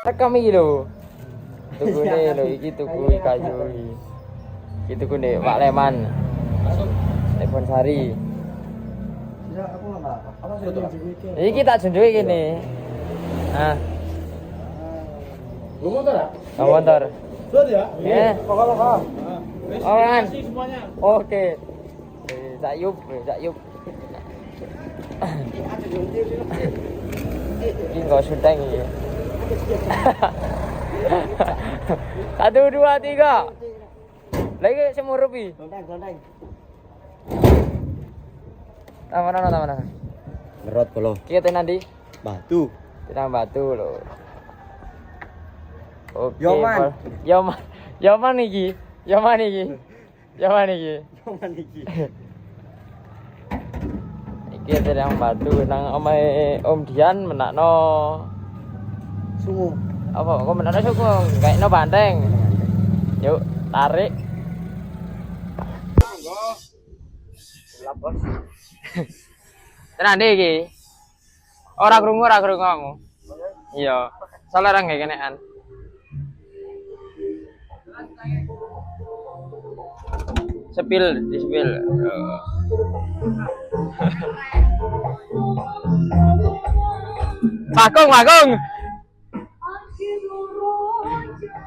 Rekam iki lho. Tukune lho iki tuku kayu iki. Iki tukune Pak Leman. Telepon Sari. Iki tak junjuki kene. Nah. Lu motor ya? Motor. Sudah ya? Ya. Lokal. Orang. Semuanya. Oke. Cak Yup. Ini enggak syuting ini. 1 2 3. Lagi semua rupi. Gonteng. Mana. Ngerot kalau Kita nanti batu. kita batu loh. Oke. Yoman. Yoman iki. Iki sedang batu nang omahe Om Dian menakno Sungu. apa kok menakno suku kayak no banteng. Yuk tarik. Lapor. Tenan iki. Ora krungu kamu. Iya. Salah ra nggak kenekan. Di spill. Bakung.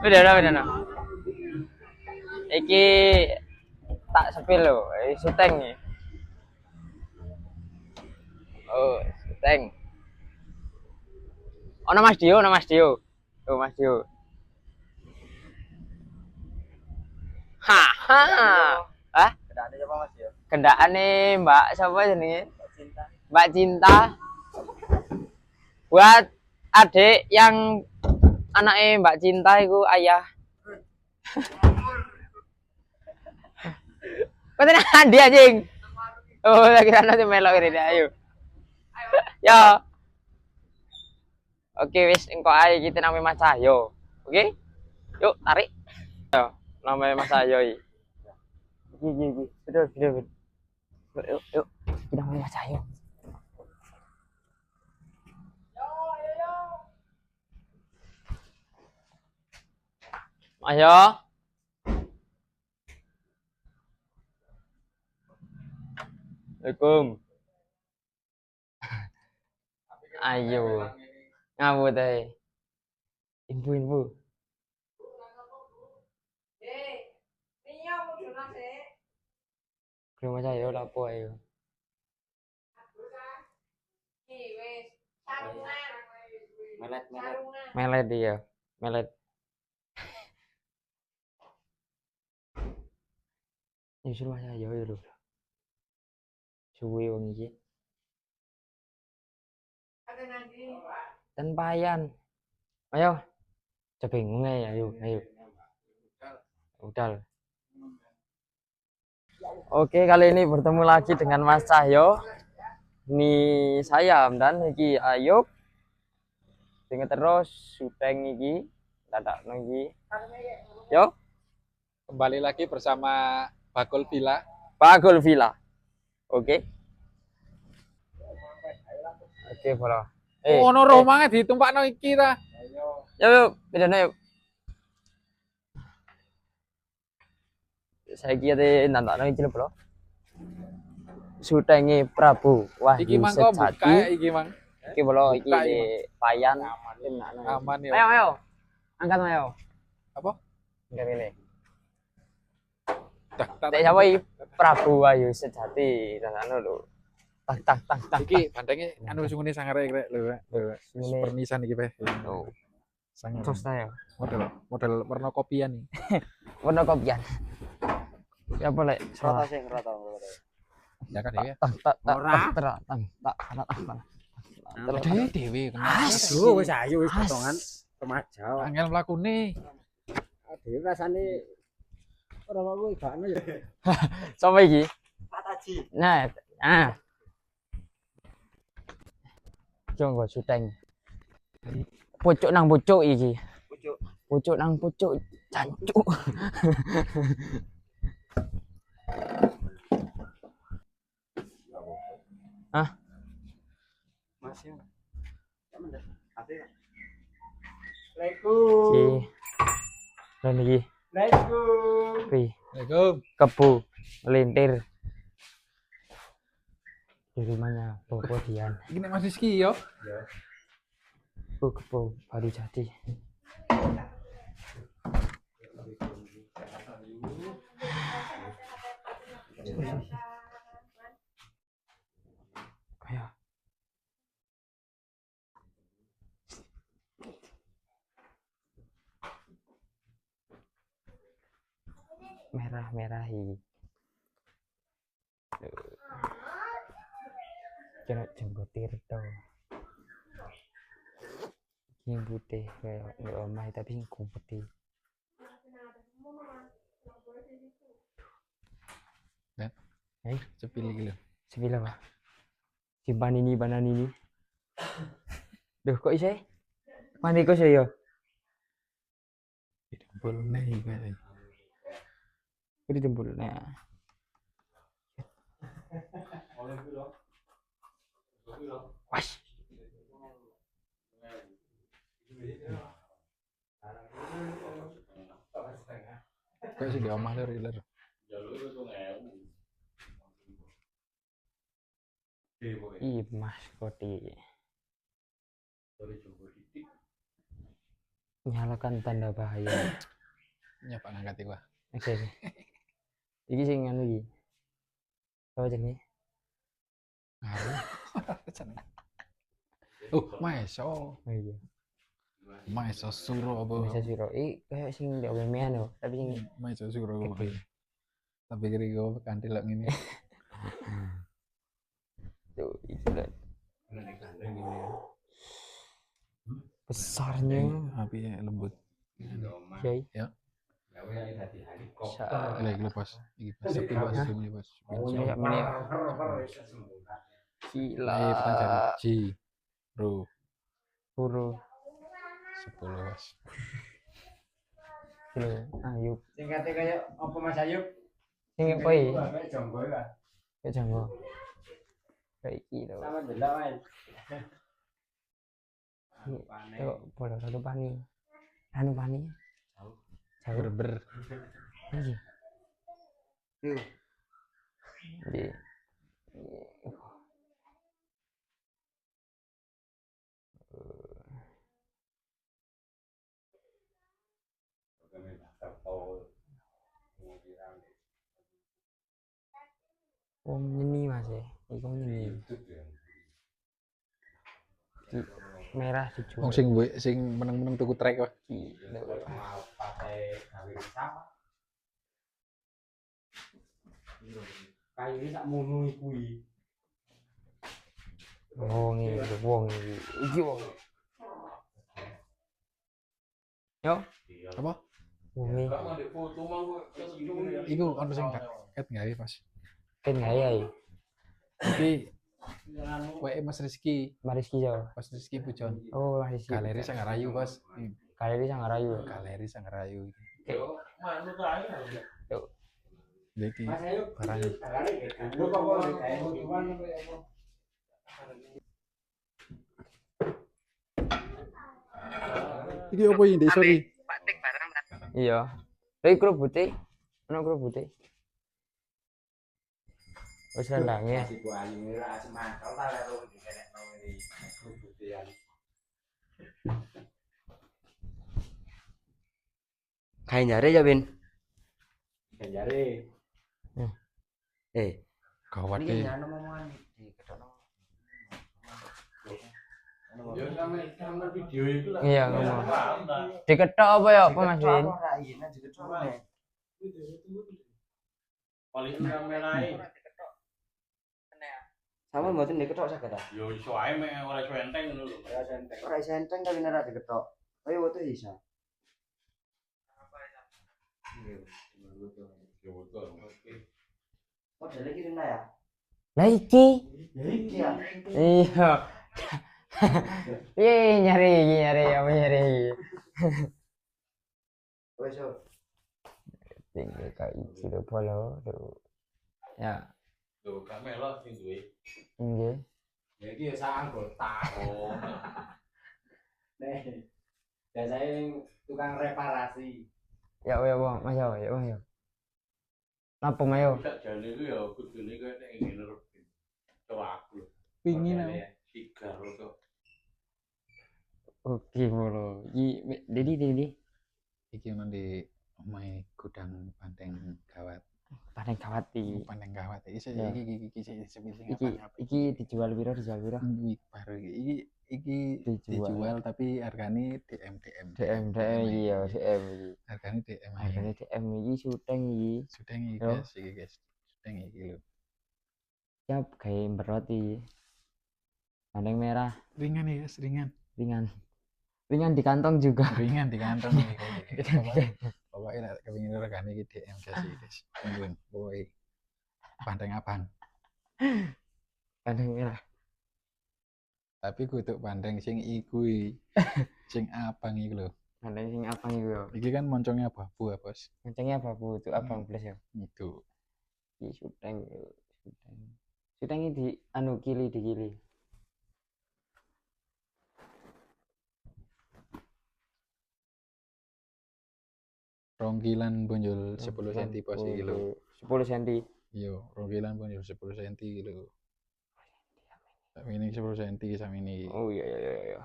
Udah. Iki tak spill lho, syuting nih. Oh, syuting. Ono Mas Dio. Oh, Mas Dio. Hah? Kendane siapa Mas ya? Kendakane Mbak siapa jenenge? Mbak Cinta. Buat adik yang anaknya Mbak Cinta itu ayah. Kau tenan dia anjing. Oh, lagi ana melok ini ayo. Ya. Oke, wis engko ae kita namanya Mas Cahyo. Oke? Yuk, tarik. Yo, namanya Mas Cahyo iki. Iki. Betul. Yuk. Kita namanya Mas Cahyo. Ayo. Assalamualaikum. Ayo. Ngabut ae. Info. Rumah saya lapo ayo. Melet dia. Melet. Ini rumah saya ya lho. Suwe wong iki. Dan payan. Ayo. Bingung ya, ayo. Udah. Oke, kali ini bertemu lagi dengan Mas Cahyo. Ini saya dan iki Ayub. Dengan terus syuting iki, dadak iki. Yo, Kembali lagi bersama Bakul Villa. Oke. Oke, bola. Ono romange ditumpakno iki ta. Yuk, bedane yuk. Saya kira nonton iki lho, Bro. Syutinge Prabu Iki Wahyu mang kok buka Sejati. iki mang. Iki bolo iki Buka, di payan. Aman ya. Ayo. Angkat ayo. Apa? Angkat ini. Tak. Siapa iki? Prabu Wahyu Sejati. Rasane lho. Tak. Iki bandenge anu sungune sangare rek lho. Super Nissan iki pe. Oh. Sangar. Terus ya. Model warna kopian nih. Warna kopian. Ya boleh. Ngerata. Ya kan ya. Dewe kenal. Aduh, wis ayo wis potongan remaja. Angel mlakune. Dhewe rasane ora mau gakno ya. Sama iki. Pak Taji. Nah. Jong go syuting. Pucuk nang pucuk iki. Pucuk nang pucuk jancuk. Hah? Masih. Kamen dah. Ate. Lek Iki. Dan iki. Let's go. Pi. Assalamualaikum. Kebu melintir di rumahnya Bobo Dian. Ini Mas Rizky yo. Kebu baru jadi. Kayak merah-merahi. Kena jenggotir to. Ini putih kayak nggak omah tapi sing putih. Dan Hei, sepilih gitu. sebelah apa? Simpan ini, banan ini. Duh, kok isih? Mandi kok sih yo? Dempul nih kayak. Ini jempol. Nah, wah. Kayak sih di omah lur iler. Ih, Mas Koti. Nyalakan tanda bahaya. Nyapa ngangkat gua. Oke. Iki sing anu iki. Apa jenenge? Ngaruh. Maeso. Oh iya. Maeso suro apa? Bisa siro. Kayak sing ndak wemean yo, tapi sing Maeso suro. gede. Tapi kiri gua kantil lek ngene. Tuh, itu kan. Besarnya. Apinya lembut. Yai. Ya. Saat Lek lepas. Iki pas sepi pas ini pas. kayak menit. Gila. Ayo kita cari Ji. Bro, Huru. 10 was. Gila. Ayub. Singkatnya kayak apa Mas Ayub? Sing apa iki? Kayak jonggo ya. Kayak janggo. Kayak iki lho. Sama delok Mas. Yuk, bola satu pani. Anu pani. Jauh. Berber. Iki. Jadi nyanyi Mas ya. Iku nyanyi. Iki merah dijual. Wong sing meneng-meneng tuku trek wae. Gila. Kayu ini sak munu kuwi. Wong iki, wong iki. Iki wong. Yo, Apa? wong iki. Iku ono sing ket gawe pas. Kan gaya iki. Tapi wae Mas Rizky, Mariski yo. Mas Rizky Pujon. Oh, Mariski. Galeri Sangarayu pas. Galeri Sangarayu. Galeri Sangarayu. Tuh. Jadi Mas Ayub. barang Lu kok kayak butuhan apa ya apa? iki opo iki sorry. Iya. Lha kerupute. Ono kerupute. Wis rendange. Si Bu Ayu ini lah semantel ta lek wong dikenek nang iki kebutuhan. Kayak nyari ya, Bin. Ganjare. Gawat Ini iki. kan omongan di ketokno. Yo sampe video iku lah. Iya, ngomong. Diketok apa ya, apa Mas Win? Ora iki nek diketokno. Paling kamerae. Sama mboten diketok saged ta? Yo iso ae mek ora iso enteng ngono lho. Ora enteng. Ora iso enteng tapi nek ora diketok. Ayo wetu iso. Yo betul. Oh, jale kirim ya. Lah iki. Iya. Iya. Nyari apa nyari. Wes yo. Tinggal kayak iki lho polo. Ya, Lho, gak melok sing duwe. nggih. Ya iki ya sak anggota. Oh. Nek Biasanya yang tukang reparasi. Ya Mas ya Mas ya. Apa mayo? Bisa jadi itu ya kudune kowe nek ngene lho. Coba aku. Pingin Modele aku. ya, tiga kok. Oke mulu. Dedi Iki ono di omahe gudang Banteng Gawat. paling kawati. Banteng Gawat. Iki Ya. iki sepiling Iki apa? dijual piro? Iki baru iki dijual tapi hargane DM. DM iki ya DM iki. Hargane DM ae. Harganya DM iki syuting iki. Sudeng iki Yo. guys. Sudeng iki lho. Siap gawe beroti. Bandeng merah Ringan ya, guys, ringan. ringan di kantong juga. Ringan di kantong iki. Pokoknya nek kepengin regane iki DM guys. Tungguin pokoknya Banteng Abang. Bandeng merah. Tapi kudu Banteng sing iku sing abang iki lho. Bandeng sing abang iku yo. Iki kan moncongnya abu-abu ya, Bos. Kencengnya apa Bu? Itu abang plus ya. Itu. Iki syuting. Syuting di anu kili di kili. Rongkilan bonjol 10 cm pos iki lho. 10 cm. Iya, rongkilan bonjol 10 cm iki lho. Sak ini 10 cm sama ini. Oh iya.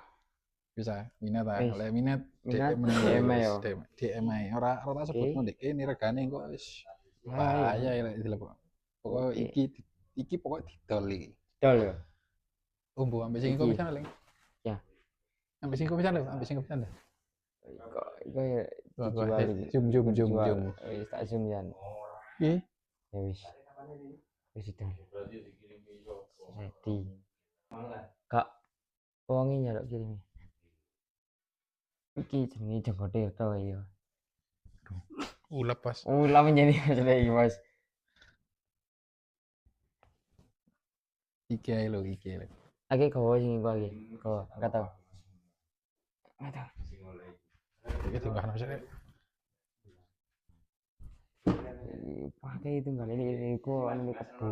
Bisa minat ta? Wis. Lek minat Minat, DM DM yo. DM ae. Ora tak sebutno Dik. Ini regane kok wis bahaya lek dilepok. Pokok Oke. iki pokok didol iki. Dol ya. Umbu ambek sing Iki. kopi sana lho. Ya. Ambek sing kopi sana lho, ambek sing kopi sana. Kok ya dijual iki. Jum. Dijual. Wis tak zoom yan. Iki Ya wis. Wis dol. Berarti dikirim ke Joko. Jadi Malah. Kak wonge nyaluk kirimi. Iki jenenge Joko Tirto ya. lepas. Ulah menjadi masalah iki, Mas. Iki ae lho, iki lho. Lagi kau sing gua lagi. Kau enggak tahu. Enggak tahu. Iki tinggal apa sih? Pakai itu enggak ini ku anu kebo.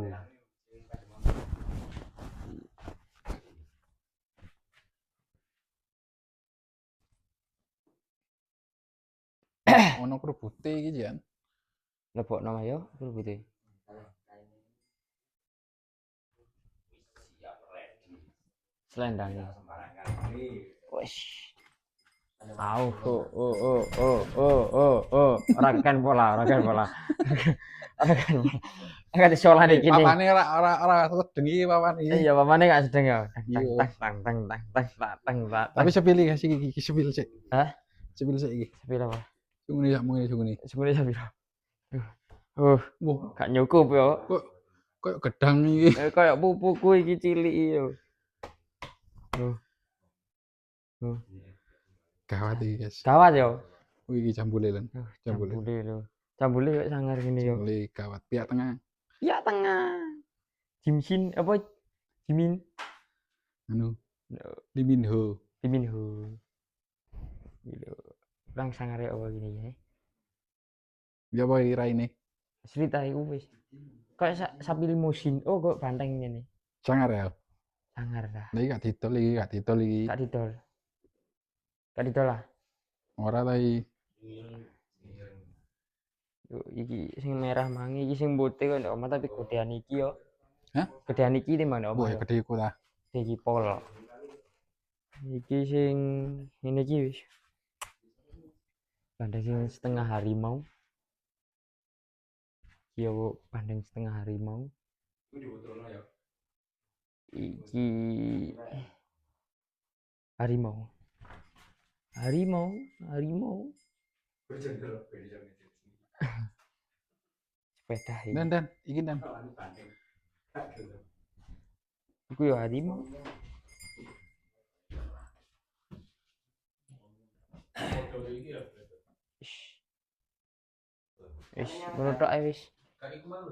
Ono kerupute iki jan. Lebok nama yo, kudu putih. Selendang ya. Wes. Rakan bola. Enggak disolan iki nih. Papane ora sedeng iki papan iki. Iya, papane enggak sedeng ya. Iya. Tang. Tapi sepilih sih iki sepil sik. Hah? Sepil sik iki. Sepira apa? Sungune sak muni sungune. Sebenarnya sepira. Wah, Gak nyukup yo. koyo gedang iki. Kayak pupuku iki cilik yo. Gawat iki, guys. Gawat yo. Iki jambule lan. Jambule lho. Jambule kok sangar gini yo. Jambule gawat pihak tengah. Ya tengah. Jimsin apa? Jimin. Anu. Liminho. Jiminho. Gitu. Lang sangar apa gini ya. Ya apa iki raine? Cerita iku wis. Kayak sapi limusin. Oh kok banteng ngene. Sangar ya. Sangar dah. Lah iki gak didol iki. Gak didol. Gak didol lah. Ora ta iki. Yo iki sing merah mangi iki sing putih kok ndok omah tapi gedean iki yo. Hah? Gedean iki timbang ndok omah. Wah, gede iku ta. Iki pol. Iki sing ngene iki wis. Bandeng sing setengah harimau. Yo bandeng setengah harimau. Iki harimau. Sepeda iki. Dan iki dan. Iku yo harimau. Wis, ngono tok ae wis. Kayak kemana?